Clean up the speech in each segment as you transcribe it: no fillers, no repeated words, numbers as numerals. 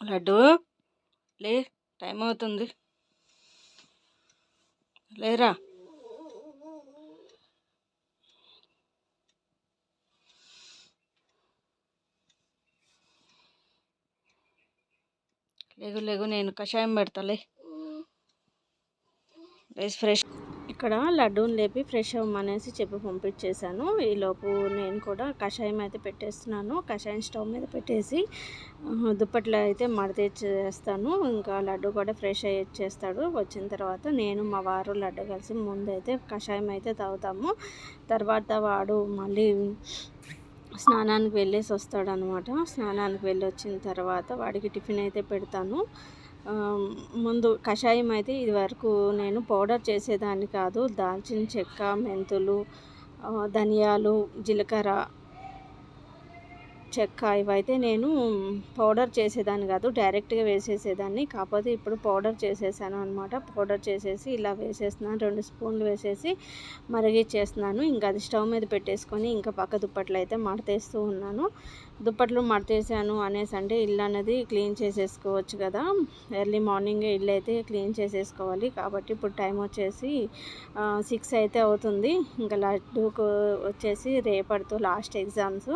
లడ్డు లే, టైం అవుతుంది, లేరా. లేగు లేగు, నేను కషాయం పెడతాలే, లేచి ఫ్రెష్. ఇక్కడ లడ్డూని లేపి ఫ్రెష్ అవ్వమనేసి చెప్పి పంపించేశాను. ఈలోపు నేను కూడా కషాయం అయితే పెట్టేస్తున్నాను. కషాయం స్టవ్ మీద పెట్టేసి దుప్పట్లో అయితే మడతేసేస్తాను. ఇంకా లడ్డు కూడా ఫ్రెష్ అయ్యి వచ్చేస్తాడు. వచ్చిన తర్వాత నేను మా వారు లడ్డు కలిసి ముందైతే కషాయం అయితే తాగుతాము. తర్వాత వాడు మళ్ళీ స్నానానికి వెళ్ళేసి వస్తాడనమాట. స్నానానికి వెళ్ళి వచ్చిన తర్వాత వాడికి టిఫిన్ అయితే పెడతాను. ముందు కషాయం అయితే ఇది వరకు నేను పౌడర్ చేసేదాన్ని కాదు. దాల్చిన చెక్క, మెంతులు, ధనియాలు, జీలకర్ర, చెక్క ఇవైతే నేను పౌడర్ చేసేదాన్ని కాదు, డైరెక్ట్గా వేసేసేదాన్ని. కాకపోతే ఇప్పుడు పౌడర్ చేసేసాను అనమాట. పౌడర్ చేసేసి ఇలా వేసేస్తున్నాను, 2 స్పూన్లు వేసేసి మరిగిచ్చేస్తున్నాను. ఇంకా అది స్టవ్ మీద పెట్టేసుకొని ఇంకా పక్క దుప్పట్లు అయితే మడతేస్తూ ఉన్నాను. దుప్పట్లు మడతేసాను అనేసి అంటే ఇల్లు అనేది క్లీన్ చేసేసుకోవచ్చు కదా. ఎర్లీ మార్నింగే ఇల్లు అయితే క్లీన్ చేసేసుకోవాలి. కాబట్టి ఇప్పుడు టైం వచ్చేసి 6 అయితే అవుతుంది. ఇంకా లడ్డూకు వచ్చేసి రేపటితో లాస్ట్ ఎగ్జామ్స్.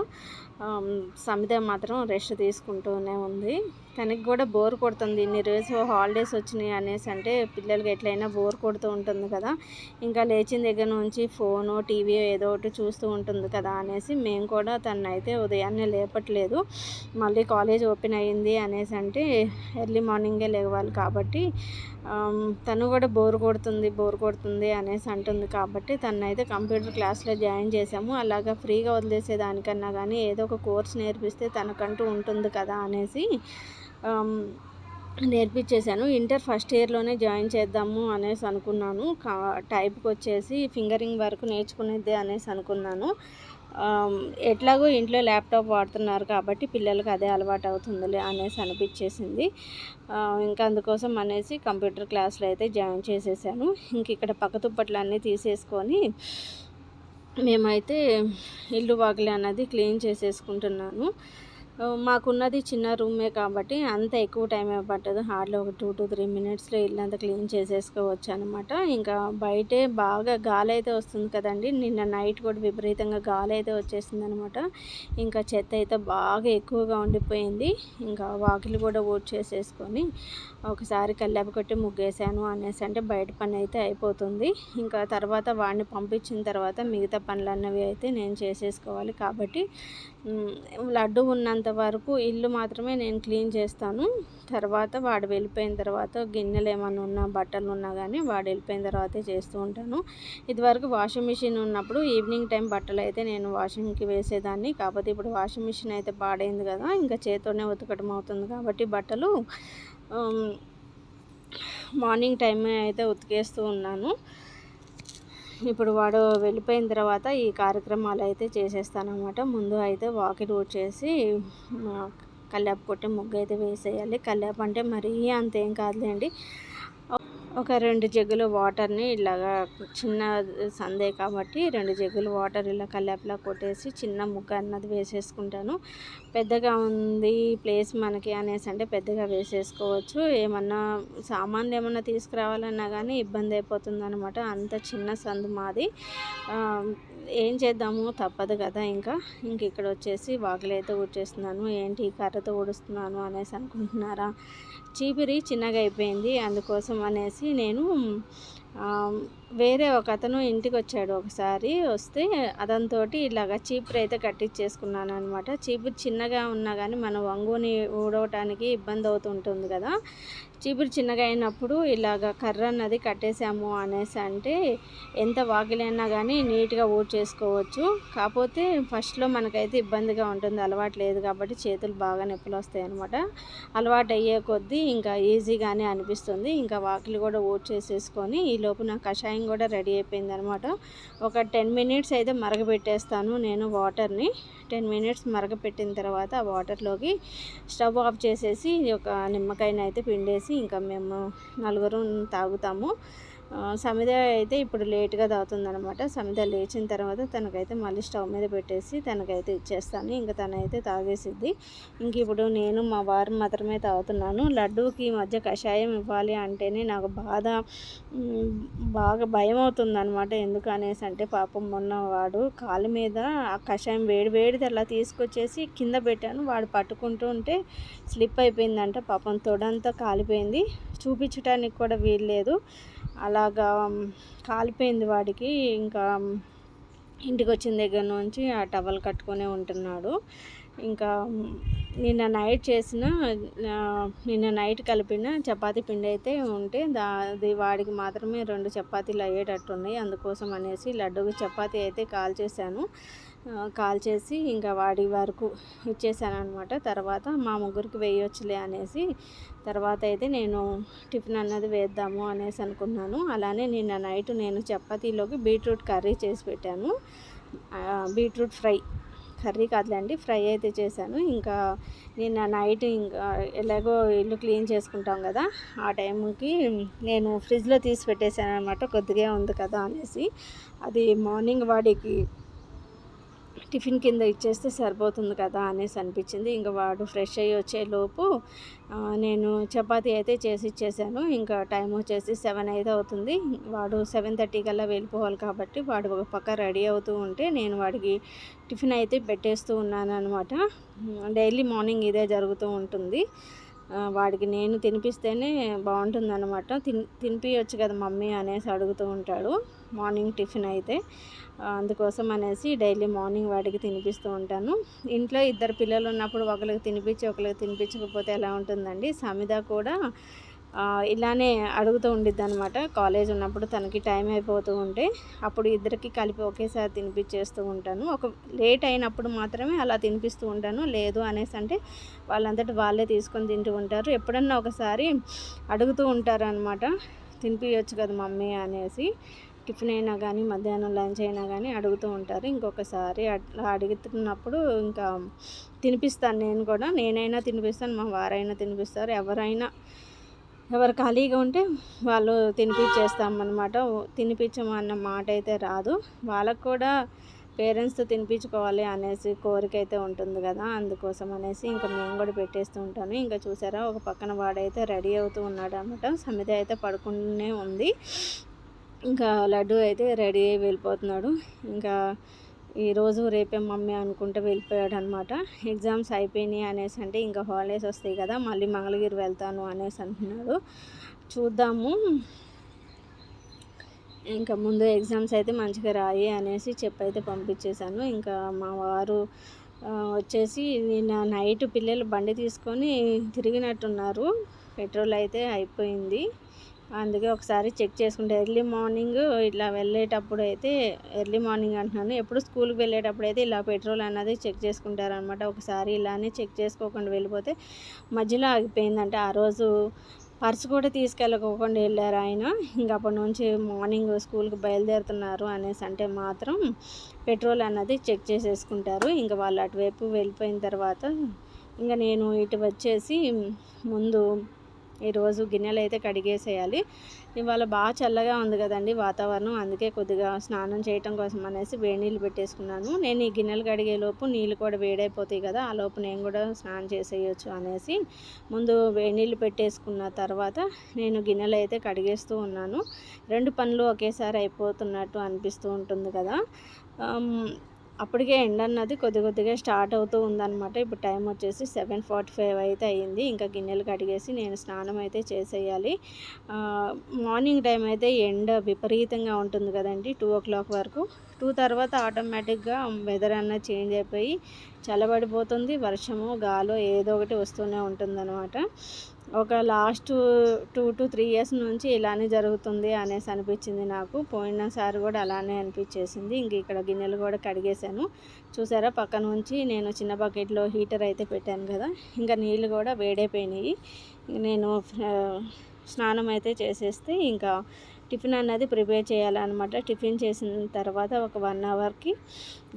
సమిత మాత్రం రెస్ట్ తీసుకుంటూనే ఉంది. తనకి కూడా బోర్ కొడుతుంది. ఇన్ని రోజు హాలిడేస్ వచ్చినాయి అనేసి అంటే పిల్లలకి ఎట్లయినా బోర్ కొడుతూ ఉంటుంది కదా. ఇంకా లేచిన దగ్గర నుంచి ఫోను, టీవీ ఏదో ఒకటి చూస్తూ ఉంటుంది కదా అనేసి మేము కూడా తనైతే ఉదయాన్నే లేపట్లేదు. మళ్ళీ కాలేజ్ ఓపెన్ అయ్యింది అనేసి అంటే ఎర్లీ మార్నింగే లేవాలి కాబట్టి తను కూడా బోర్ కొడుతుంది అనేసి అంటుంది. కాబట్టి తనైతే కంప్యూటర్ క్లాస్లో జాయిన్ చేసాము. అలాగా ఫ్రీగా వదిలేసేదానికన్నా కానీ ఏదో ఒక కోర్స్ నేర్పిస్తే తనకంటూ ఉంటుంది కదా అనేసి నేర్పించేశాను. ఇంటర్ ఫస్ట్ ఇయర్లోనే జాయిన్ చేద్దాము అనేసి అనుకున్నాను. టైప్కి వచ్చేసి ఫింగరింగ్ వరకు నేర్చుకునేది అనేసి అనుకున్నాను. ఎట్లాగో ఇంట్లో ల్యాప్టాప్ వాడుతున్నారు కాబట్టి పిల్లలకి అదే అలవాటు అవుతుందిలే అనేసి అనిపించేసింది. ఇంకా అందుకోసం అనేసి కంప్యూటర్ క్లాస్లో అయితే జాయిన్ చేసేసాను. ఇంక ఇక్కడ పక్క దుప్పట్లు అన్నీ తీసేసుకొని మేమైతే ఇల్లు వాకిలి అన్నది క్లీన్ చేసేసుకుంటున్నాను. మాకున్నది చిన్న రూమే కాబట్టి అంత ఎక్కువ టైం పట్టదు. హార్డ్లీ ఒక 2 to 3 మినిట్స్లో ఇల్లంతా క్లీన్ చేసేసుకోవచ్చు అనమాట. ఇంకా బయటే బాగా గాలి అయితే వస్తుంది కదండి. నిన్న నైట్ కూడా విపరీతంగా గాలి అయితే వచ్చేసింది అనమాట. ఇంకా చెత్త అయితే బాగా ఎక్కువగా ఉండిపోయింది. ఇంకా వాకిలి కూడా ఊడ్చేసేసుకొని ఒకసారి కల్లాపు కొట్టి ముగ్గేసాను అనేసి అంటే బయట పని అయితే అయిపోతుంది. ఇంకా తర్వాత వాడిని పంపించిన తర్వాత మిగతా పనులన్నవి అయితే నేను చేసేసుకోవాలి. కాబట్టి లడ్డు ఉన్నంత వరకు ఇల్లు మాత్రమే నేను క్లీన్ చేస్తాను. తర్వాత వాడు వెళ్ళిపోయిన తర్వాత గిన్నెలు ఏమైనా ఉన్నా, బట్టలు ఉన్నా కానీ వాడు వెళ్ళిపోయిన తర్వాతే చేస్తూ ఉంటాను. ఇదివరకు వాషింగ్ మిషన్ ఉన్నప్పుడు ఈవినింగ్ టైం బట్టలు అయితే నేను వాషింగ్కి వేసేదాన్ని. కాకపోతే ఇప్పుడు వాషింగ్ మిషన్ అయితే పాడైంది కదా, ఇంకా చేతితోనే ఉతకడం అవుతుంది కాబట్టి బట్టలు మార్నింగ్ టైమే అయితే ఉతికేస్తూ ఉన్నాను. ఇప్పుడు వాడు వెళ్ళిపోయిన తర్వాత ఈ కార్యక్రమాలు అయితే చేసేస్తానమాట. ముందు అయితే వాకిలి ఊడ్చేసి కల్లాపు కొట్టి ముగ్గు అయితే వేసేయాలి. కల్లాపు అంటే మరీ అంతేం కాదులేండి. ఒక 2 జగ్గులు వాటర్ని ఇలాగా, చిన్న సందే కాబట్టి 2 జగ్గులు వాటర్ ఇలా కల్లాపులా కొట్టేసి చిన్న ముగ్గు అన్నది వేసేసుకుంటాను. పెద్దగా ఉంది ప్లేస్ మనకి అనేసి అంటే పెద్దగా వేసేసుకోవచ్చు. ఏమన్నా సామాన్లు ఏమన్నా తీసుకురావాలన్నా కానీ ఇబ్బంది అయిపోతుంది అనమాట. అంత చిన్న సందు మాది. ఏం చేద్దాము, తప్పదు కదా. ఇంక ఇక్కడ వచ్చేసి వాకిలి అయితే ఊడ్చేస్తున్నాను. ఏంటి కర్రతో ఊడుస్తున్నాను అనేసి అనుకుంటున్నారా? చీపిరి చిన్నగా అయిపోయింది, అందుకోసం అనేసి నేను వేరే ఒక అతను ఇంటికి వచ్చాడు ఒకసారి. వస్తే అతనితోటి ఇలాగ చీపురు అయితే కట్టించేసుకున్నాను అనమాట. చీపురు చిన్నగా ఉన్నా కానీ మన వంగుని ఊడవటానికి ఇబ్బంది అవుతుంటుంది కదా. చీపురు చిన్నగా అయినప్పుడు ఇలాగ కర్ర అన్నది కట్టేసాము అనేసి అంటే ఎంత వాకిలైనా కానీ నీట్గా ఊడ్చేసుకోవచ్చు. కాకపోతే ఫస్ట్లో మనకైతే ఇబ్బందిగా ఉంటుంది, అలవాటు లేదు కాబట్టి చేతులు బాగా నొప్పులు వస్తాయి అనమాట. అలవాటు అయ్యే కొద్దీ ఇంకా ఈజీగానే అనిపిస్తుంది. ఇంకా వాకిలి కూడా ఊడ్చేసేసుకొని ఈలోపు నా కషాయం కూడా రెడీ అయిపోయింది అనమాట. ఒక 10 మినిట్స్ అయితే మరగబెట్టేస్తాను నేను వాటర్ని. 10 మినిట్స్ మరగపెట్టిన తర్వాత ఆ వాటర్లోకి స్టవ్ ఆఫ్ చేసేసి ఒక నిమ్మకాయని అయితే పిండేసి ఇంకా మేము నలుగురు తాగుతాము. సమిత అయితే ఇప్పుడు లేట్గా తాగుతుందనమాట. సమిత లేచిన తర్వాత తనకైతే మళ్ళీ స్టవ్ మీద పెట్టేసి తనకైతే ఇచ్చేస్తాను. ఇంకా తనైతే తాగేసిద్ది. ఇంక ఇప్పుడు నేను మా వారు మాత్రమే తాగుతున్నాను. లడ్డూకి ఈ మధ్య కషాయం ఇవ్వాలి అంటేనే నాకు బాగా భయం అవుతుందనమాట. ఎందుకు అనేసి అంటే పాపం మొన్న వాడు కాలు మీద ఆ కషాయం వేడిది అలా తీసుకొచ్చేసి కింద పెట్టాను. వాడు పట్టుకుంటూ ఉంటే స్లిప్ అయిపోయిందంట. పాపం తొడంతా కాలిపోయింది. చూపించడానికి కూడా వీల్లేదు. అలాగా కాలిపోయింది వాడికి. ఇంకా ఇంటికి వచ్చిన దగ్గర నుంచి ఆ టవల్ కట్టుకునే ఉంటున్నాడు. ఇంకా నిన్న నైట్ కలిపిన చపాతీ పిండి అయితే ఉంటే అది వాడికి మాత్రమే 2 చపాతీలు అయ్యేటట్టున్నాయి. అందుకోసం అనేసి లడ్డూకి చపాతీ అయితే కాల్చేసి ఇంకా వాడి వరకు ఇచ్చేసాను అనమాట. తర్వాత మా ముగ్గురికి వేయొచ్చులే అనేసి తర్వాత అయితే నేను టిఫిన్ అన్నది వేద్దాము అనేసి అనుకున్నాను. అలానే నిన్న నైట్ నేను చపాతీలోకి బీట్రూట్ కర్రీ చేసి పెట్టాను. బీట్రూట్ ఫ్రై, కర్రీ కాదులేండి, ఫ్రై అయితే చేశాను. ఇంకా నిన్న నైట్ ఇంకా ఎలాగో ఇల్లు క్లీన్ చేసుకుంటాం కదా, ఆ టైంకి నేను ఫ్రిడ్జ్లో తీసి పెట్టేశాను అనమాట. కొద్దిగా ఉంది కదా అనేసి. అది మార్నింగ్ వాడికి టిఫిన్ కింద ఇచ్చేస్తే సరిపోతుంది కదా అనేసి అనిపించింది. ఇంకా వాడు ఫ్రెష్ అయ్యి వచ్చేలోపు నేను చపాతీ అయితే చేసి ఇచ్చేసాను. ఇంకా టైం వచ్చేసి 7 అయితే అవుతుంది. వాడు 7:30 కల్లా వెళ్ళిపోవాలి కాబట్టి వాడు ఒక పక్క రెడీ అవుతూ ఉంటే నేను వాడికి టిఫిన్ అయితే పెట్టేస్తూ ఉన్నాను అనమాట. డైలీ మార్నింగ్ ఇదే జరుగుతూ ఉంటుంది. వాడికి నేను తినిపిస్తేనే బాగుంటుందన్నమాట. తినిపించచ్చు కదా మమ్మీ అనేసి అడుగుతూ ఉంటాడు మార్నింగ్ టిఫిన్ అయితే. అందుకోసం అనేసి డైలీ మార్నింగ్ వాడికి తినిపిస్తూ ఉంటాను. ఇంట్లో 2 పిల్లలు ఉన్నప్పుడు ఒకరికి తినిపించి ఒకరికి తినిపించకపోతే ఎలా ఉంటుందండి. సమిత కూడా ఇలానే అడుగుతూ ఉండిద్ది అనమాట. కాలేజ్ ఉన్నప్పుడు తనకి టైం అయిపోతూ ఉంటే అప్పుడు ఇద్దరికి కలిపి ఒకేసారి తినిపించేస్తూ ఉంటాను. ఒక లేట్ అయినప్పుడు మాత్రమే అలా తినిపిస్తూ ఉంటాను. లేదు అనేసి అంటే వాళ్ళంతటి వాళ్ళే తీసుకొని తింటూ ఉంటారు. ఎప్పుడన్నా ఒకసారి అడుగుతూ ఉంటారు అనమాట, తినిపించచ్చు కదా మమ్మీ అనేసి. టిఫిన్ అయినా కానీ మధ్యాహ్నం లంచ్ అయినా కానీ అడుగుతూ ఉంటారు. ఇంకొకసారి అట్లా అడుగుతున్నప్పుడు ఇంకా తినిపిస్తాను నేను కూడా. నేనైనా తినిపిస్తాను, మా వారైనా తినిపిస్తారు. ఎవరు ఖాళీగా ఉంటే వాళ్ళు తినిపించేస్తామన్నమాట. తినిపించమన్న మాట అయితే రాదు. వాళ్ళకు కూడా పేరెంట్స్తో తినిపించుకోవాలి అనేసి కోరిక అయితే ఉంటుంది కదా, అందుకోసం అనేసి ఇంకా మేము కూడా పెట్టేస్తూ ఉంటాను. ఇంకా చూసారా, ఒక పక్కన వాడైతే రెడీ అవుతూ ఉన్నాడు అనమాట. సమిత అయితే పడుకునే ఉంది. ఇంకా లడ్డు అయితే రెడీ అయ్యి వెళ్ళిపోతున్నాడు. ఇంకా ఈరోజు రేపే మమ్మీ అనుకుంటూ వెళ్ళిపోయాడు అనమాట. ఎగ్జామ్స్ అయిపోయినాయి అనేసి అంటే ఇంకా హాలిడేస్ వస్తాయి కదా, మళ్ళీ మంగళగిరి వెళ్తాను అనేసి అంటున్నాడు. చూద్దాము. ఇంకా ముందు ఎగ్జామ్స్ అయితే మంచిగా రాయి అనేసి చెప్పైతే పంపించేశాను. ఇంకా మా వారు వచ్చేసి నిన్న నైట్ పిల్లలు బండి తీసుకొని తిరిగినట్టున్నారు. పెట్రోల్ అయితే అయిపోయింది. అందుకే ఒకసారి చెక్ చేసుకుంటే ఎర్లీ మార్నింగ్ ఇట్లా వెళ్ళేటప్పుడు అయితే, ఎర్లీ మార్నింగ్ అంటున్నాను, ఎప్పుడు స్కూల్కి వెళ్ళేటప్పుడు అయితే ఇలా పెట్రోల్ అన్నది చెక్ చేసుకుంటారనమాట. ఒకసారి ఇలానే చెక్ చేసుకోకుండా వెళ్ళిపోతే మధ్యలో ఆగిపోయిందంటే ఆ రోజు పర్స్ కూడా తీసుకెళ్ళకోకుండా వెళ్ళారు ఆయన. ఇంకా అప్పటి నుంచి మార్నింగ్ స్కూల్కి బయలుదేరుతున్నారు అనేసి అంటే మాత్రం పెట్రోల్ అన్నది చెక్ చేసేసుకుంటారు. ఇంకా వాళ్ళు అటువైపు వెళ్ళిపోయిన తర్వాత ఇంకా నేను ఇటు వచ్చేసి ముందు ఈరోజు గిన్నెలు అయితే కడిగేసేయాలి. ఇవాళ బాగా చల్లగా ఉంది కదండి వాతావరణం, అందుకే కొద్దిగా స్నానం చేయటం కోసం అనేసి వేడి నీళ్ళు పెట్టేసుకున్నాను. నేను ఈ గిన్నెలు కడిగేలోపు నీళ్ళు కూడా వేడైపోతాయి కదా, ఆ లోపు నేను కూడా స్నానం చేసేయచ్చు అనేసి ముందు వేడి నీళ్ళు పెట్టేసుకున్న తర్వాత నేను గిన్నెలు అయితే కడిగేస్తూ ఉన్నాను. 2 పనులు ఒకేసారి అయిపోతున్నట్టు అనిపిస్తూ ఉంటుంది కదా. అప్పటికే ఎండ అన్నది కొద్దిగా స్టార్ట్ అవుతూ ఉందన్నమాట. ఇప్పుడు టైం వచ్చేసి 7:45 అయితే అయ్యింది. ఇంకా గిన్నెలు కడిగేసి నేను స్నానం అయితే చేసేయాలి. మార్నింగ్ టైం అయితే ఎండ విపరీతంగా ఉంటుంది కదండి, 2 o'clock వరకు. 2 తర్వాత ఆటోమేటిక్గా వెదర్ అన్నది చేంజ్ అయిపోయి చల్లబడిపోతుంది. వర్షము గాలో ఏదో ఒకటి వస్తూనే ఉంటుందన్నమాట. ఒక లాస్ట్ 2 to 3 years నుంచి ఇలానే జరుగుతుంది అనేసి అనిపించింది నాకు. పోయినసారి కూడా అలానే అనిపించేసింది. ఇంక ఇక్కడ గిన్నెలు కూడా కడిగేశాను. చూసారా, పక్క నుంచి నేను చిన్న బకెట్లో హీటర్ అయితే పెట్టాను కదా, ఇంకా నీళ్ళు కూడా వేడైపోయినాయి. నేను స్నానం అయితే చేసేస్తే ఇంకా టిఫిన్ అన్నది ప్రిపేర్ చేయాలన్నమాట. టిఫిన్ చేసిన తర్వాత ఒక 1 hourకి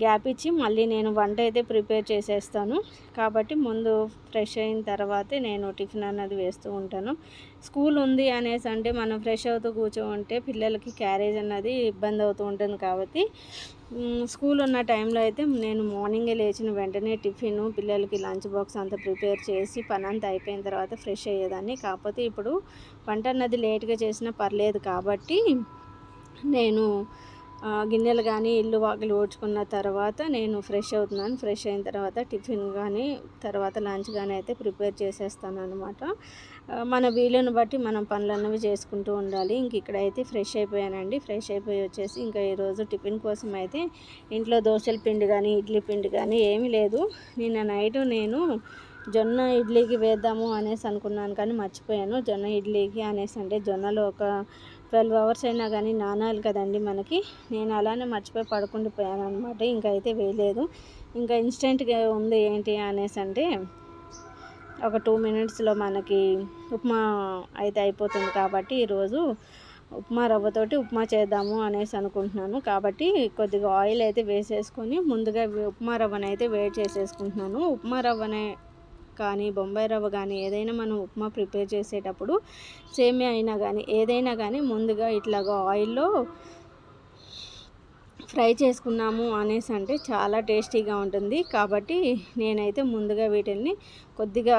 గ్యాప్ ఇచ్చి మళ్ళీ నేను వంట అయితే ప్రిపేర్ చేసేస్తాను. కాబట్టి ముందు ఫ్రెష్ అయిన తర్వాతే నేను టిఫిన్ అన్నది వేస్తూ ఉంటాను. స్కూల్ ఉంది అనేసి అంటే మనం ఫ్రెష్ అవుతూ కూర్చోంటే పిల్లలకి క్యారేజ్ అన్నది ఇబ్బంది అవుతూ ఉంటుంది. కాబట్టి స్కూల్ ఉన్న టైంలో అయితే నేను మార్నింగే లేచిన వెంటనే టిఫిను పిల్లలకి లంచ్ బాక్స్ అంతా ప్రిపేర్ చేసి పని అంతా అయిపోయిన తర్వాత ఫ్రెష్ అయ్యేదాన్ని. కాకపోతే ఇప్పుడు వంట అన్నది లేట్గా చేసినా పర్లేదు కాబట్టి నేను గిన్నెలు కానీ ఇల్లు వాకిలి ఊడ్చుకున్న తర్వాత నేను ఫ్రెష్ అవుతున్నాను. ఫ్రెష్ అయిన తర్వాత టిఫిన్ కానీ తర్వాత లంచ్ కానీ అయితే ప్రిపేర్ చేసేస్తాను అనమాట. మన వీలుని బట్టి మనం పనులన్నవి చేసుకుంటూ ఉండాలి. ఇంక ఇక్కడైతే ఫ్రెష్ అయిపోయానండి. ఫ్రెష్ అయిపోయి వచ్చేసి ఇంకా ఈరోజు టిఫిన్ కోసం అయితే ఇంట్లో దోశల పిండి కానీ ఇడ్లీ పిండి కానీ ఏమీ లేదు. నిన్న నైట్ నేను జొన్న ఇడ్లీకి వేద్దాము అనేసి అనుకున్నాను కానీ మర్చిపోయాను. జొన్న ఇడ్లీకి అనేసి అంటే జొన్నలు ఒక 12 అవర్స్ అయినా కానీ నానాలి కదండి మనకి. నేను అలానే మర్చిపోయి పడుకుండిపోయాను అనమాట. ఇంకా అయితే వేయలేదు. ఇంకా ఇన్స్టెంట్గా ఉంది ఏంటి అనేసి అంటే ఒక 2 మినిట్స్లో మనకి ఉప్మా అయితే అయిపోతుంది. కాబట్టి ఈరోజు ఉప్మా రవ్వతోటి ఉప్మా చేద్దాము అనేసి అనుకుంటున్నాను. కాబట్టి కొద్దిగా ఆయిల్ అయితే వేసేసుకొని ముందుగా ఉప్మా రవ్వను అయితే వేడి చేసేసుకుంటున్నాను. ఉప్మా రవ్వనే కానీ బొంబాయి రవ్వ కానీ ఏదైనా మనం ఉప్మా ప్రిపేర్ చేసేటప్పుడు సేమియా అయినా కానీ ఏదైనా కానీ ముందుగా ఇట్లాగా ఆయిల్లో ఫ్రై చేసుకున్నాము అనేసి అంటే చాలా టేస్టీగా ఉంటుంది. కాబట్టి నేనైతే ముందుగా వీటిని కొద్దిగా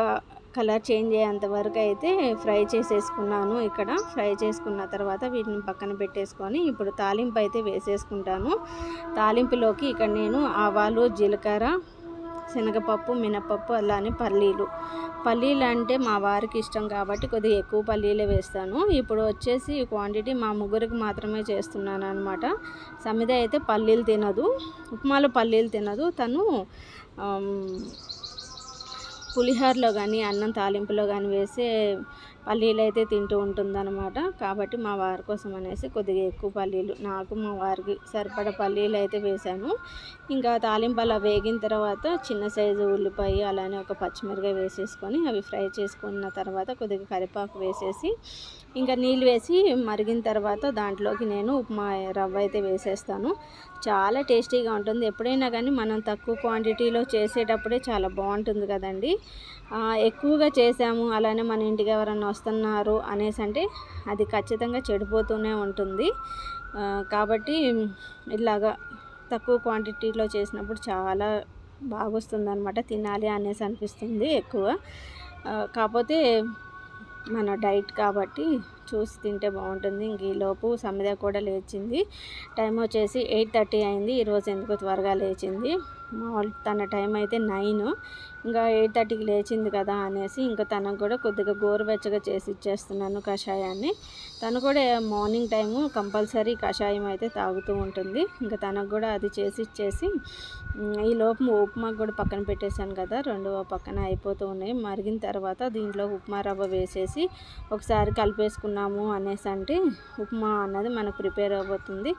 కలర్ చేంజ్ అయ్యేంత వరకు అయితే ఫ్రై చేసేసుకున్నాను. ఇక్కడ ఫ్రై చేసుకున్న తర్వాత వీటిని పక్కన పెట్టేసుకొని ఇప్పుడు తాలింపు అయితే వేసేసుకుంటాను. తాలింపులోకి ఇక్కడ నేను ఆవాలు, జీలకర్ర, శనగపప్పు, మినపప్పు అలానే పల్లీలు అంటే మా వారికి ఇష్టం కాబట్టి కొద్దిగా ఎక్కువ పల్లీలే వేస్తాను. ఇప్పుడు వచ్చేసి క్వాంటిటీ మా ముగ్గురికి మాత్రమే చేస్తున్నాను అనమాట. సమిత అయితే పల్లీలు తినదు, ఉప్మాలో పల్లీలు తినదు. తను పులిహోరలో కానీ అన్నం తాలింపులో కానీ వేసే పల్లీలు అయితే తింటూ ఉంటుందన్నమాట. కాబట్టి మా వారి కోసం అనేసి కొద్దిగా ఎక్కువ పల్లీలు, నాకు మా వారికి సరిపడ పల్లీలు అయితే వేశాను. ఇంకా తాలింపు అలా వేగిన తర్వాత చిన్న సైజు ఉల్లిపాయ అలానే ఒక పచ్చిమిరకాయ వేసేసుకొని అవి ఫ్రై చేసుకున్న తర్వాత కొద్దిగా కరివేపాకు వేసేసి ఇంకా నీళ్ళు వేసి మరిగిన తర్వాత దాంట్లోకి నేను ఉప్మా రవ్వ అయితే వేసేస్తాను. చాలా టేస్టీగా ఉంటుంది. ఎప్పుడైనా కానీ మనం తక్కువ క్వాంటిటీలో చేసేటప్పుడే చాలా బాగుంటుంది కదండి. ఎక్కువగా చేసాము అలానే మన ఇంటికి ఎవరన్నా వస్తున్నారు అనేసి అంటే అది ఖచ్చితంగా చెడిపోతూనే ఉంటుంది. కాబట్టి ఇలాగా తక్కువ క్వాంటిటీలో చేసినప్పుడు చాలా బాగొస్తుంది అనమాట. తినాలి అనేసి అనిపిస్తుంది ఎక్కువ. కాకపోతే మన డైట్ కాబట్టి చూసి తింటే బాగుంటుంది. ఇంక ఈలోపు సమిత కూడా లేచింది. టైం వచ్చేసి 8:30 అయింది. ఈరోజు ఎందుకు త్వరగా లేచింది. తన టైం అయితే 9. ఇంకా 8:30కి లేచింది కదా అనేసి ఇంకా తనకు కూడా కొద్దిగా గోరువెచ్చగా చేసి ఇచ్చేస్తున్నాను కషాయాన్ని. తను కూడా మార్నింగ్ టైము కంపల్సరీ కషాయం అయితే తాగుతూ ఉంటుంది. ఇంకా తనకు కూడా అది చేసి ఇచ్చేసి ఈలోపు ఉప్మా కూడా పక్కన పెట్టేశాను కదా, రెండు పక్కన అయిపోతూ ఉన్నాయి. మరిగిన తర్వాత దీంట్లో ఉప్మా రవ్వ వేసేసి ఒకసారి కలిపేసుకున్నాము అనేసి అంటే ఉప్మా అన్నది మనకు ప్రిపేర్ అయిపోతుంది.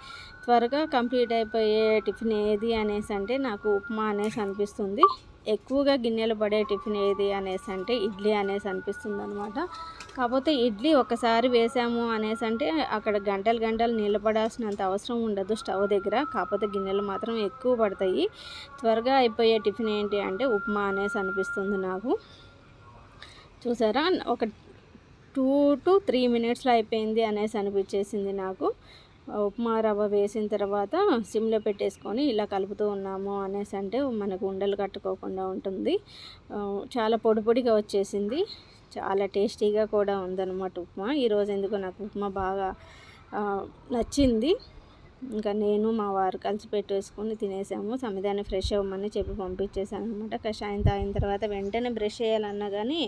త్వరగా కంప్లీట్ అయిపోయే టిఫిన్ ఏది అనేసి అంటే నాకు ఉప్మా అనేసి అనిపిస్తుంది. ఎక్కువగా గిన్నెలు పడే టిఫిన్ ఏది అనేసి అంటే ఇడ్లీ అనేసి అనిపిస్తుంది అనమాట. కాకపోతే ఇడ్లీ ఒకసారి వేసాము అనేసి అంటే అక్కడ గంటలు నిలబడాల్సినంత అవసరం ఉండదు స్టవ్ దగ్గర. కాకపోతే గిన్నెలు మాత్రం ఎక్కువ పడతాయి. త్వరగా అయిపోయే టిఫిన్ ఏంటి అంటే ఉప్మా అనేసి అనిపిస్తుంది నాకు. చూసారా, ఒక 2 to 3 మినిట్స్లో అయిపోయింది అనేసి అనిపించేసింది నాకు. ఉప్మా రవ్వ వేసిన తర్వాత సిమ్లో పెట్టేసుకొని ఇలా కలుపుతూ ఉన్నాము అనేసి అంటే మనకు ఉండలు కట్టుకోకుండా ఉంటుంది. చాలా పొడిగా వచ్చేసింది. చాలా టేస్టీగా కూడా ఉందన్నమాట ఉప్మా. ఈరోజు ఎందుకో నాకు ఉప్మా బాగా నచ్చింది. ఇంకా నేను మా వారు కలిసి పెట్టేసుకొని తినేసాము. సమిదాన్ని ఫ్రెష్ అవ్వమని చెప్పి పంపించేసాను అనమాట. కషాయం తాగిన తర్వాత వెంటనే బ్రష్ చేయాలన్నా కానీ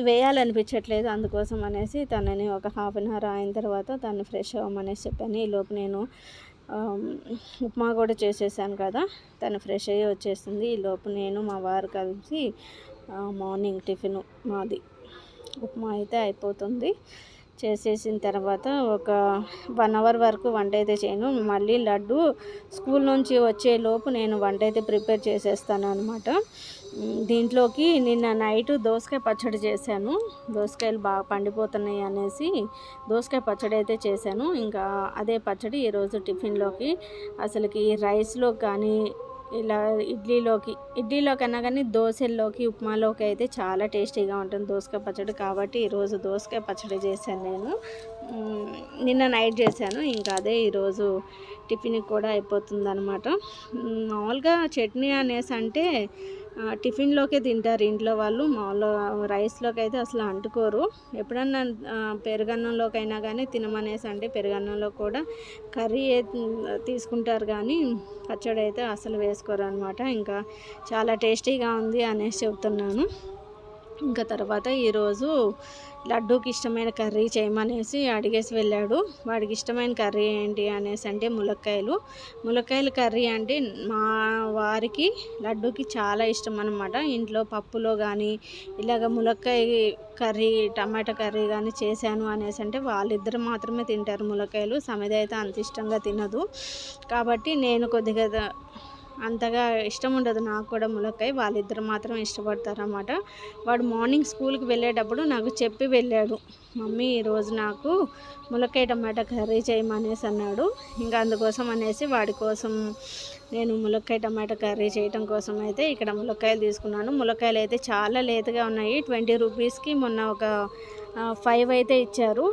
వేయాలనిపించట్లేదు. అందుకోసం అనేసి తనని ఒక 1/2 అవర్ అయిన తర్వాత తను ఫ్రెష్ అవ్వమనేసి చెప్పాను. ఈలోపు నేను ఉప్మా కూడా చేసేసాను కదా, తను ఫ్రెష్ అయ్యి వచ్చేస్తుంది. ఈలోపు నేను మా వారు కలిసి మార్నింగ్ టిఫిన్ మాది ఉప్మా అయితే అయిపోతుంది. చేసేసిన తర్వాత ఒక 1 అవర్ వరకు వంట అయితే చేయను. మళ్ళీ లడ్డు స్కూల్ నుంచి వచ్చేలోపు నేను వంట అయితే ప్రిపేర్ చేసేస్తాను అనమాట. దీంట్లోకి నిన్న నైట్ దోసకాయ పచ్చడి చేశాను. దోసకాయలు బాగా పండిపోతున్నాయి అనేసి దోసకాయ పచ్చడి అయితే చేశాను. ఇంకా అదే పచ్చడి ఈరోజు టిఫిన్లోకి అసలుకి రైస్లో కానీ ఇలా ఇడ్లీలోకన్నా కానీ దోశల్లోకి ఉప్మాలోకి అయితే చాలా టేస్టీగా ఉంటుంది దోసకాయ పచ్చడి. కాబట్టి ఈరోజు దోసకాయ పచ్చడి చేశాను నేను. నిన్న నైట్ చేశాను. ఇంకా అదే ఈరోజు టిఫిన్కి కూడా అయిపోతుంది అనమాట. మామూలుగా చట్నీ అనేసి అంటే టిఫిన్లోకే తింటారు ఇంట్లో వాళ్ళు. మామూలుగా రైస్లోకి అయితే అసలు అంటుకోరు. ఎప్పుడన్నా పెరుగన్నంలోకైనా కానీ తినమనేసి అంటే పెరుగన్నంలో కూడా కర్రీ తీసుకుంటారు కానీ పచ్చడి అయితే అసలు వేసుకోరు అనమాట. ఇంకా చాలా టేస్టీగా ఉంది అనేసి చెప్తున్నాను. ఇంకా తర్వాత ఈరోజు లడ్డూకి ఇష్టమైన కర్రీ చేయమనేసి అడిగేసి వెళ్ళాడు. వాడికి ఇష్టమైన కర్రీ ఏంటి అనేసి అంటే ములక్కాయల కర్రీ అంటే మా వారికి లడ్డూకి చాలా ఇష్టం అనమాట. ఇంట్లో పప్పులో కానీ ఇలాగ ములక్కాయ కర్రీ టమాటా కర్రీ కానీ చేశాను అనేసి అంటే వాళ్ళిద్దరు మాత్రమే తింటారు ములక్కాయలు. సమిధ అయితే అంత ఇష్టంగా తినదు. కాబట్టి నేను కొద్దిగా అంతగా ఇష్టం ఉండదు నాకు కూడా ములక్కాయ. వాళ్ళిద్దరు మాత్రం ఇష్టపడతారు అన్నమాట. వాడు మార్నింగ్ స్కూల్కి వెళ్ళేటప్పుడు నాకు చెప్పి వెళ్ళాడు, మమ్మీ ఈరోజు నాకు ములక్కాయ టమాటా కర్రీ చేయమనేసి అన్నాడు. ఇంకా అందుకోసం అనేసి వాడి కోసం నేను ములక్కాయ టమాటా కర్రీ చేయడం కోసం అయితే ఇక్కడ ములక్కాయలు తీసుకున్నాను. ములక్కాయలు అయితే చాలా లేతగా ఉన్నాయి. 20 రూపీస్కి మొన్న ఒక 5 అయితే ఇచ్చారు.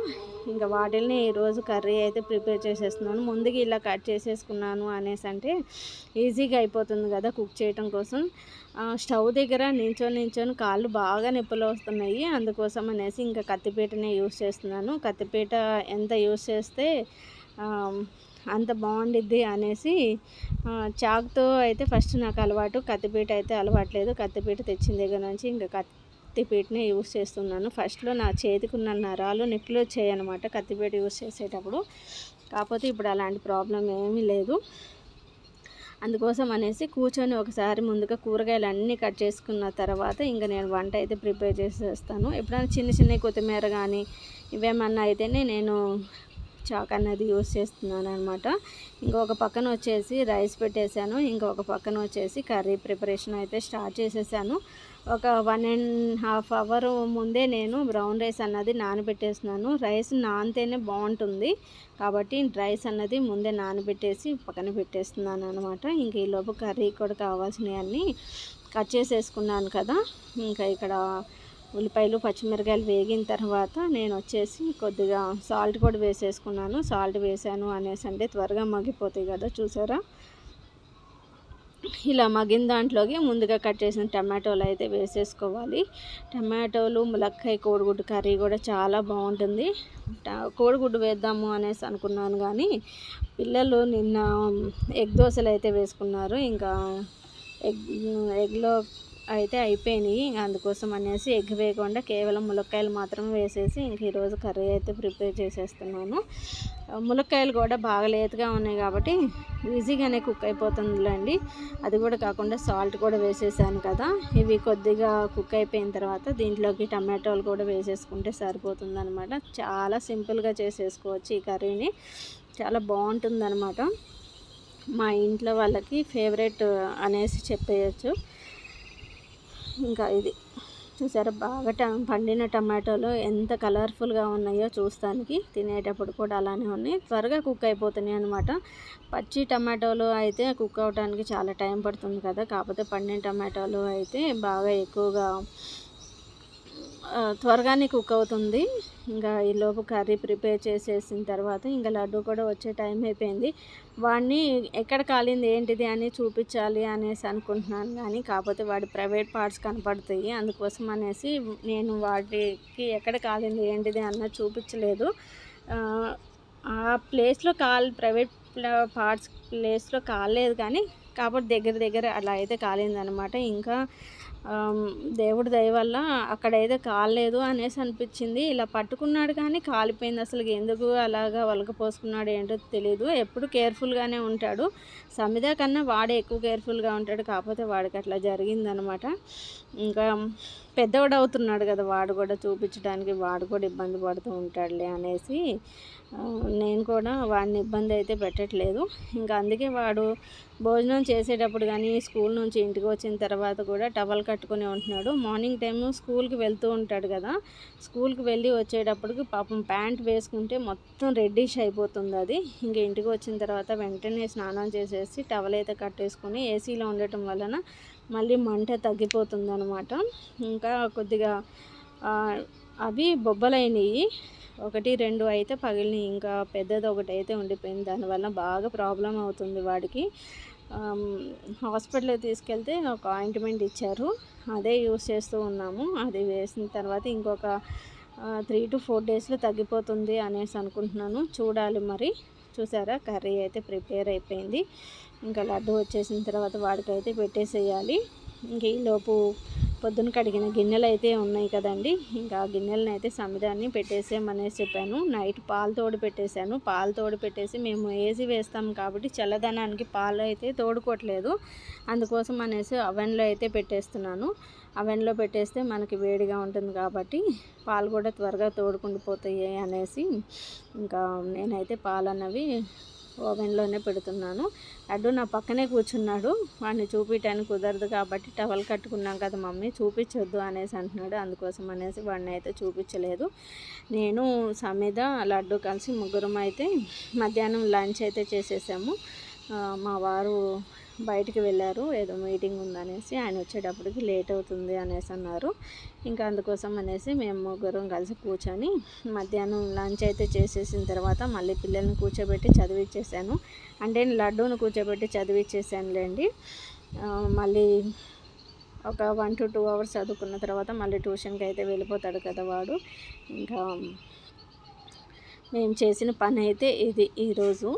ఇంకా వాటిల్ని ఈరోజు కర్రీ అయితే ప్రిపేర్ చేసేస్తున్నాను. ముందుగా ఇలా కట్ చేసేసుకున్నాను అనేసి అంటే ఈజీగా అయిపోతుంది కదా కుక్ చేయడం కోసం. స్టవ్ దగ్గర నించొని కాళ్ళు బాగా నొప్పులు వస్తున్నాయి. అందుకోసం అనేసి ఇంకా కత్తిపీటనే యూస్ చేస్తున్నాను. కత్తిపీట ఎంత యూస్ చేస్తే అంత బాగుండిద్ది అనేసి చాకుతో అయితే ఫస్ట్ నాకు అలవాటు, కత్తిపీట అయితే అలవాట్లేదు. కత్తిపీట తెచ్చిన దగ్గర నుంచి ఇంకా కత్తిపీటనే యూస్ చేస్తున్నాను. ఫస్ట్లో నా చేతికి ఉన్న నరాలు నొప్పులు వచ్చాయన్నమాట కత్తిపీట యూస్ చేసేటప్పుడు. కాకపోతే ఇప్పుడు అలాంటి ప్రాబ్లం ఏమీ లేదు. అందుకోసం అనేసి కూర్చొని ఒకసారి ముందుగా కూరగాయలు అన్నీ కట్ చేసుకున్న తర్వాత ఇంకా నేను వంట అయితే ప్రిపేర్ చేసేస్తాను. ఎప్పుడైనా చిన్న కొత్తిమీర కానీ ఇవేమన్నా అయితేనే నేను చాక్ అన్నది యూస్ చేస్తున్నాను అనమాట. ఇంకొక పక్కన వచ్చేసి రైస్ పెట్టేశాను. ఇంకొక పక్కన వచ్చేసి కర్రీ ప్రిపరేషన్ అయితే స్టార్ట్ చేసేసాను. ఒక 1.5 అవర్ ముందే నేను బ్రౌన్ రైస్ అన్నది నానబెట్టేస్తున్నాను. రైస్ నానితేనే బాగుంటుంది కాబట్టి రైస్ అన్నది ముందే నానబెట్టేసి పక్కన పెట్టేస్తున్నాను అనమాట. ఇంక ఈలోపు కర్రీ కూడా కావాల్సినవన్నీ కట్ చేసేసుకున్నాను కదా. ఇంకా ఇక్కడ ఉల్లిపాయలు పచ్చిమిరకాయలు వేగిన తర్వాత నేను వచ్చేసి కొద్దిగా సాల్ట్ కూడా వేసేసుకున్నాను. సాల్ట్ వేసాను అనేసి అంటే త్వరగా మగ్గిపోతాయి కదా, చూసారా. ఇలా మగ్గిన దాంట్లోకి ముందుగా కట్ చేసిన టమాటోలు అయితే వేసేసుకోవాలి. టమాటోలు ములక్కాయ కోడిగుడ్డు కర్రీ కూడా చాలా బాగుంటుంది. కోడిగుడ్డు వేద్దాము అనేసి అనుకున్నాను కానీ పిల్లలు నిన్న ఎగ్ దోశలు అయితే వేసుకున్నారు. ఇంకా ఎగ్లో అయితే అయిపోయినాయి. అందుకోసం అనేసి ఎగ్ వేయకుండా కేవలం ములక్కాయలు మాత్రమే వేసేసి ఇంక ఈరోజు కర్రీ అయితే ప్రిపేర్ చేసేస్తున్నాను. ములక్కాయలు కూడా బాగా లేతగా ఉన్నాయి కాబట్టి ఈజీగానే కుక్ అయిపోతుందిలేండి. అది కూడా కాకుండా సాల్ట్ కూడా వేసేసాను కదా. ఇవి కొద్దిగా కుక్ అయిపోయిన తర్వాత దీంట్లోకి టమాటోలు కూడా వేసేసుకుంటే సరిపోతుంది అనమాట. చాలా సింపుల్గా చేసేసుకోవచ్చు ఈ కర్రీని. చాలా బాగుంటుందన్నమాట. మా ఇంట్లో వాళ్ళకి ఫేవరెట్ అనేసి చెప్పేయచ్చు. ఇంకా ఇది చూసారా, బాగా పండిన టమాటోలు ఎంత కలర్ఫుల్గా ఉన్నాయో చూస్తానికి. తినేటప్పుడు కూడా అలానే ఉన్నాయి. త్వరగా కుక్ అయిపోతున్నాయి అనమాట. పచ్చి టమాటోలు అయితే కుక్ అవడానికి చాలా టైం పడుతుంది కదా. కాకపోతే పండిన టమాటోలు అయితే బాగా ఎక్కువగా త్వరగానే కుక్ అవుతుంది. ఇంకా ఈలోపు కర్రీ ప్రిపేర్ చేసేసిన తర్వాత ఇంకా లడ్డు కూడా వచ్చే టైం అయిపోయింది. వాడిని ఎక్కడ కాలింది ఏంటిది అని చూపించాలి అనేసి అనుకుంటున్నాను కానీ కాకపోతే వాడి ప్రైవేట్ పార్ట్స్ కనపడతాయి. అందుకోసం అనేసి నేను వాటికి ఎక్కడ కాలింది ఏంటిది అన్నది చూపించలేదు. ఆ ప్లేస్లో ప్రైవేట్ పార్ట్స్ ప్లేస్లో కాలేదు కానీ కాబట్టి దగ్గర అలా అయితే కాలిందనమాట. ఇంకా దేవుడి దయ వల్ల అక్కడైతే కాలేదు అనేసి అనిపించింది. ఇలా పట్టుకున్నాడు కానీ కాలిపోయింది. అసలు ఎందుకు అలాగా వలకపోసుకున్నాడు ఏంటో తెలీదు. ఎప్పుడు కేర్ఫుల్గానే ఉంటాడు. సమిధ కన్నా వాడే ఎక్కువ కేర్ఫుల్గా ఉంటాడు. కాకపోతే వాడికి అట్లా జరిగిందనమాట. ఇంకా పెద్దవాడు అవుతున్నాడు కదా, వాడు కూడా చూపించడానికి వాడు కూడా ఇబ్బంది పడుతూ ఉంటాడులే అనేసి నేను కూడా వాడిని ఇబ్బంది అయితే పెట్టట్లేదు. ఇంకా అందుకే వాడు భోజనం చేసేటప్పుడు కానీ స్కూల్ నుంచి ఇంటికి వచ్చిన తర్వాత కూడా టవల్ కట్టుకుని ఉంటున్నాడు. మార్నింగ్ టైము స్కూల్కి వెళ్తూ ఉంటాడు కదా, స్కూల్కి వెళ్ళి వచ్చేటప్పటికి పాపం ప్యాంట్ వేసుకుంటే మొత్తం రెడ్డిష్ అయిపోతుంది అది. ఇంకా ఇంటికి వచ్చిన తర్వాత వెంటనే స్నానం చేసేసి టవల్ అయితే కట్టేసుకొని ఏసీలో ఉండటం వలన మళ్ళీ మంట తగ్గిపోతుంది అనమాట. ఇంకా కొద్దిగా అవి బొబ్బలైనవి, 1, 2 అయితే పగిలినాయి. ఇంకా పెద్దది ఒకటి అయితే ఉండిపోయింది. దానివల్ల బాగా ప్రాబ్లం అవుతుంది వాడికి. హాస్పిటల్కి తీసుకెళ్తే ఒక ఆయింట్మెంట్ ఇచ్చారు, అదే యూస్ చేస్తూ ఉన్నాము. అది వేసిన తర్వాత ఇంకొక 3 to 4 డేస్లో తగ్గిపోతుంది అనేసి అనుకుంటున్నాను. చూడాలి మరి. చూసారా, కర్రీ అయితే ప్రిపేర్ అయిపోయింది. ఇంకా లడ్డు వచ్చేసిన తర్వాత వాడికైతే పెట్టేసేయాలి. ఇంక ఈలోపు పొద్దున కడిగిన గిన్నెలు అయితే ఉన్నాయి కదండి, ఇంకా ఆ గిన్నెలను అయితే సమిధాన్ని పెట్టేసేయమనేసి చెప్పాను. నైట్ పాలు తోడు పెట్టేశాను. పాలు తోడు పెట్టేసి మేము ఏసీ వేస్తాం కాబట్టి చల్లదనానికి పాలు అయితే తోడుకోవట్లేదు. అందుకోసం అనేసి అవెన్లో అయితే పెట్టేస్తున్నాను. అవెన్లో పెట్టేస్తే మనకి వేడిగా ఉంటుంది కాబట్టి పాలు కూడా త్వరగా తోడుకుండిపోతాయి అనేసి ఇంకా నేనైతే పాలు అన్నవి ఓవెన్లోనే పెడుతున్నాను. లడ్డు నా పక్కనే కూర్చున్నాడు. వాడిని చూపించడానికి కుదరదు కాబట్టి టవల్ కట్టుకున్నాం కదా మమ్మీ, చూపించొద్దు అనేసి అంటున్నాడు. అందుకోసం అనేసి వాడిని అయితే చూపించలేదు. నేను సమిధ లడ్డు కలిసి ముగ్గురం అయితే మధ్యాహ్నం లంచ్ అయితే చేసేసాము. మా వారు బయటికి వెళ్ళారు, ఏదో మీటింగ్ ఉందనేసి. ఆయన వచ్చేటప్పటికి లేట్ అవుతుంది అనేసి అన్నారు. ఇంకా అందుకోసం అనేసి మేము ముగ్గురం కలిసి కూర్చొని మధ్యాహ్నం లంచ్ అయితే చేసేసిన తర్వాత మళ్ళీ పిల్లల్ని కూర్చోబెట్టి చదివిచ్చేసాను. అంటే లడ్డూను కూర్చోబెట్టి చదివిచ్చేసానులేండి. మళ్ళీ ఒక 1 to 2 hours చదువుకున్న తర్వాత మళ్ళీ ట్యూషన్కి అయితే వెళ్ళిపోతాడు కదా వాడు. ఇంకా మేము చేసిన పని అయితే ఇది ఈరోజు.